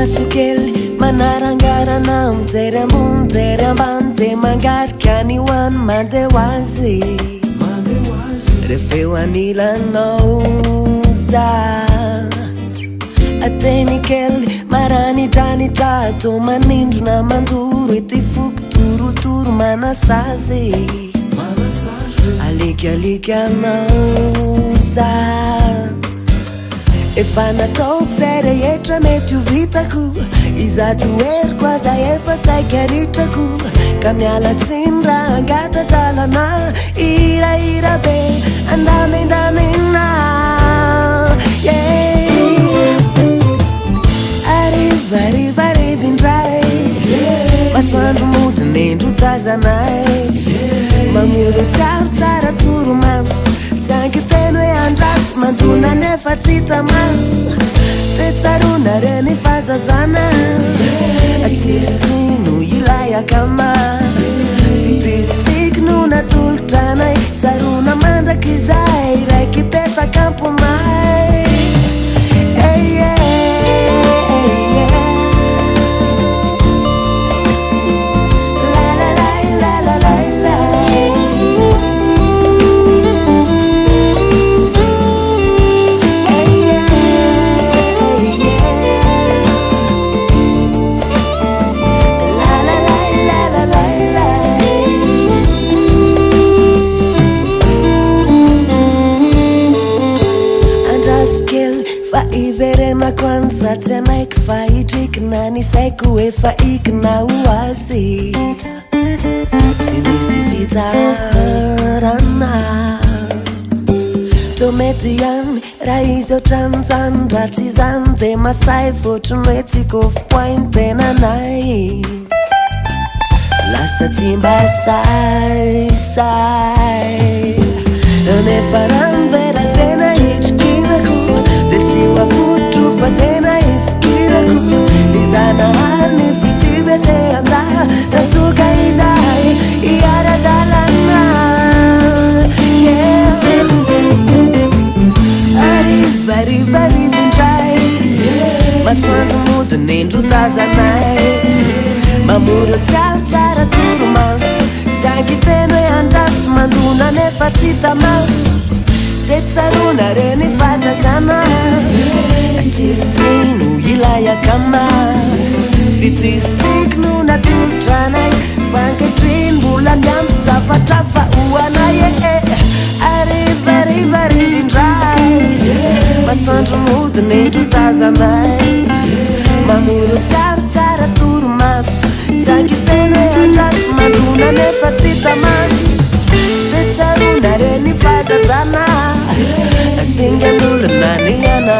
Masokely manarangana mijery ambony mijery ambany dia mangarika ny hoany mandeha ho azy rehefa eo anilanao za ateny kely maranidranitra to manindrona mandoro ety foko torotoro manasazy alikalika anao za efa nataoko zay rehetra mety ho vitako izato heriko aza efa saika ritrako ka miala tsiny raha angatadalana irahira be andamendamena arivarivarivy indray masoandro modiny endro tazanay mamiro tsaro tsara toromaso tsy ankiteny hoe andraso mandona nefa tsy hita maso te tsarona reny fahazazana tsisy no ilay akama fitizitsiky no natolotranay tsarona mandraka izay raiky petaka amponay Satsy anaiky fa hidrikina ny saiko efa ikina ho azy tsy misy fitsarana to mety ihany raha izy ohatran'izany raha tsy izany dia masay voatriny hoe tsy kofipoiny tenanay lasa tsy mba saisay nefa rano vera tena hitrikinako dia tsy ho avotro fa tena ifikirako ny zanahary ny fitibe te andaha natoka izay iaradalana arivarivarivy indray masoandro modiny endro tazanay mamoro tsaratsara toromaso tsy ankiteny hoe andraso mandona nefa tsy hita maso dia tsarona reny fahazazana tsisy no ilay akama fitizitsiky no natolotranay fanketriny mbola miampy zavatra vahoanay arivarivarivy indray masoandro modiny endro tazanay mamoro tsaratsara toromaso tsy ankiteny hoe andraso mandona nefa tsy hita maso dia tsarona reny fahazazana asingan'olona ny ana